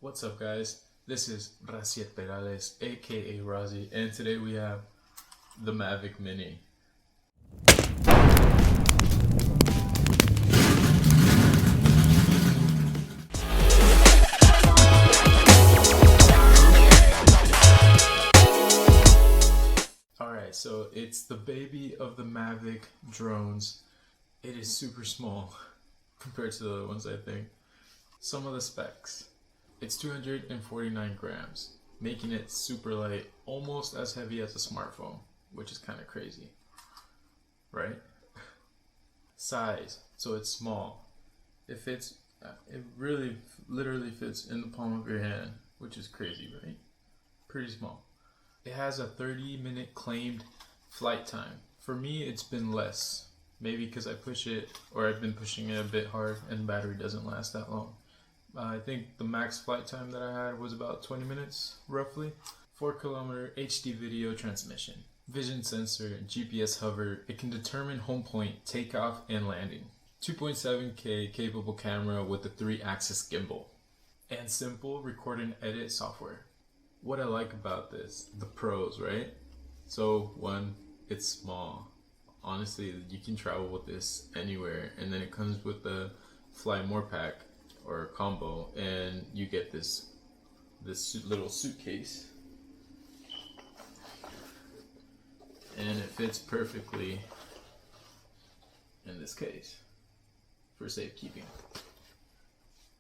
What's up, guys? This is Raciet Perales, aka Razi, and today we have the Mavic Mini. Alright, so it's the baby of the Mavic drones. It is super small compared to the other ones, I think. Some of the specs. It's 249 grams, making it super light, almost as heavy as a smartphone, which is kind of crazy, right? Size, so it's small. It fits, it really literally fits in the palm of your hand, which is crazy, right? Pretty small. It has a 30-minute claimed flight time. For me, it's been less, maybe because I push it, or I've been pushing it a bit hard and the battery doesn't last that long. I think the max flight time that I had was about 20 minutes, roughly. 4-kilometer HD video transmission, vision sensor, GPS hover. It can determine home point, takeoff, and landing. 2.7K capable camera with a 3-axis gimbal. And simple record and edit software. What I like about this, the pros, right? So one, it's small. Honestly, you can travel with this anywhere. And then it comes with the Fly More pack, or combo, and you get this little suitcase, and it fits perfectly in this case for safekeeping.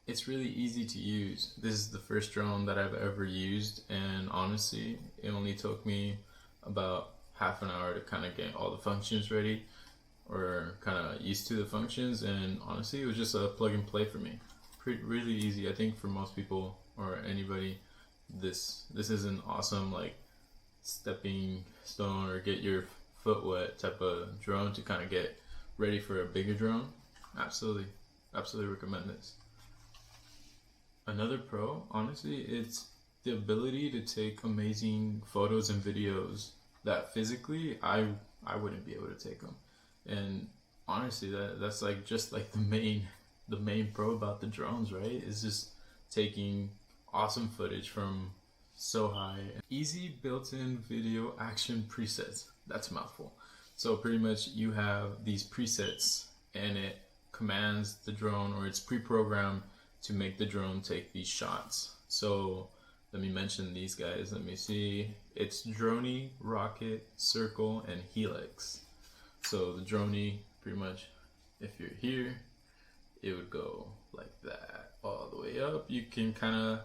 It's really easy to use. This is the first drone that I've ever used, and honestly, it only took me about half an hour to kind of get all the functions ready, or kind of used to the functions, and honestly, it was just a plug and play for me. Really easy. I think for most people or anybody, this is an awesome like stepping stone or get your foot wet type of drone to kind of get ready for a bigger drone. Absolutely recommend this. Another pro, honestly, it's the ability to take amazing photos and videos that physically I wouldn't be able to take them. And honestly, that's like just like the main pro about the drones, right? Is just taking awesome footage from so high. Easy built-in video action presets. That's a mouthful. So pretty much you have these presets and it commands the drone, or it's pre-programmed to make the drone take these shots. So let me mention these guys. Let me see. It's Droney, Rocket, Circle, and Helix. So the Droney, pretty much, if you're here, it would go like that all the way up. You can kind of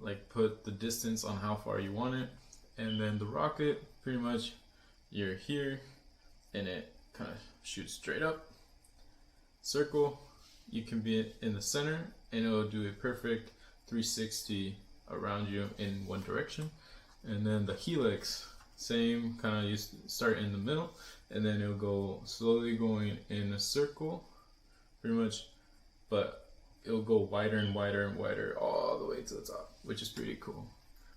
like put the distance on how far you want it. And then the rocket, pretty much you're here and it kind of shoots straight up. Circle, you can be in the center and it'll do a perfect 360 around you in one direction. And then the Helix, same kind of, you start in the middle and then it'll go slowly going in a circle pretty much, but it'll go wider and wider and wider all the way to the top, which is pretty cool.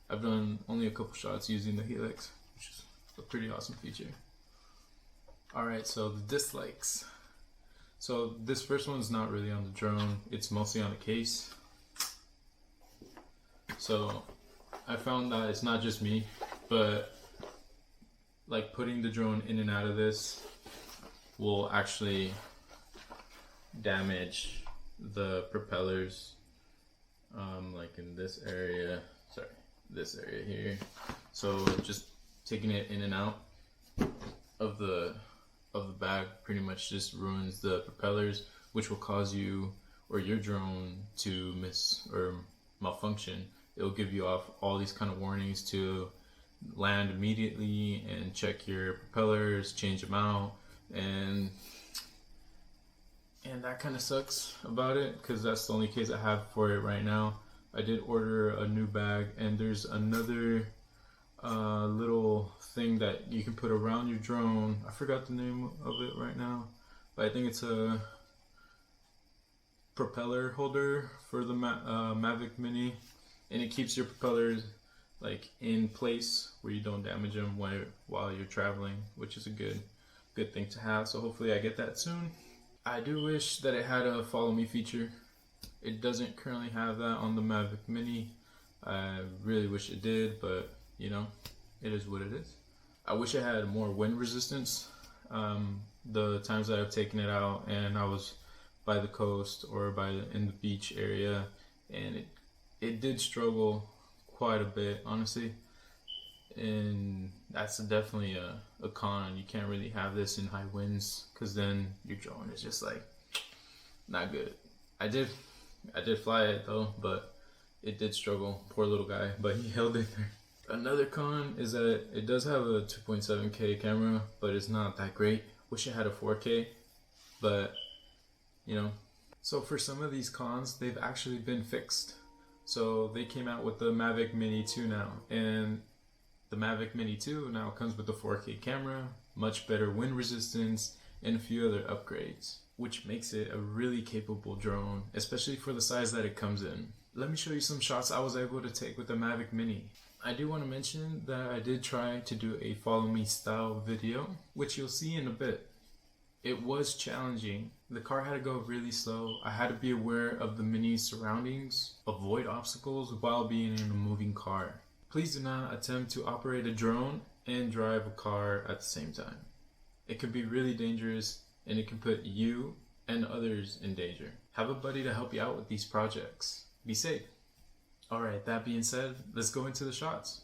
I've done only a couple shots using the Helix, which is a pretty awesome feature. Alright, so the dislikes. So this first one's not really on the drone, it's mostly on the case. So I found that it's not just me, but like putting the drone in and out of this will actually damage the propellers, like in this area, this area here. So just taking it in and out of the bag pretty much just ruins the propellers, which will cause you or your drone to miss or malfunction. It'll give you off all these kind of warnings to land immediately and check your propellers, change them out, and that kind of sucks about it, because that's the only case I have for it right now. I did order a new bag, and there's another little thing that you can put around your drone. I forgot the name of it right now, but I think it's a propeller holder for the Mavic Mini, and it keeps your propellers like in place where you don't damage them while you're traveling, which is a good thing to have. So hopefully I get that soon. I do wish that it had a follow me feature. It doesn't currently have that on the Mavic Mini. I really wish it did, but you know, it is what it is. I wish it had more wind resistance. The times that I've taken it out and I was by the coast or in the beach area, and it did struggle quite a bit, honestly. And that's definitely a con. You can't really have this in high winds, because then your drone is just like not good. I did fly it though, but it did struggle. Poor little guy, but he held it there. Another con is that it does have a 2.7K camera, but it's not that great. Wish it had a 4K, but you know. So for some of these cons, they've actually been fixed. So they came out with the Mavic Mini 2 now, and the Mavic Mini 2 now comes with a 4K camera, much better wind resistance, and a few other upgrades, which makes it a really capable drone, especially for the size that it comes in. Let me show you some shots I was able to take with the Mavic Mini. I do want to mention that I did try to do a follow me style video, which you'll see in a bit. It was challenging. The car had to go really slow. I had to be aware of the Mini's surroundings, avoid obstacles while being in a moving car. Please do not attempt to operate a drone and drive a car at the same time. It can be really dangerous, and it can put you and others in danger. Have a buddy to help you out with these projects. Be safe. Alright, that being said, let's go into the shots.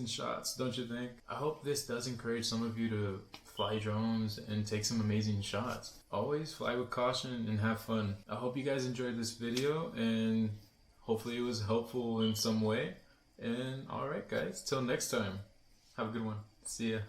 amazing shots, don't you think? I hope this does encourage some of you to fly drones and take some amazing shots. Always fly with caution and have fun. I hope you guys enjoyed this video, and hopefully it was helpful in some way. And alright guys, till next time, have a good one. See ya.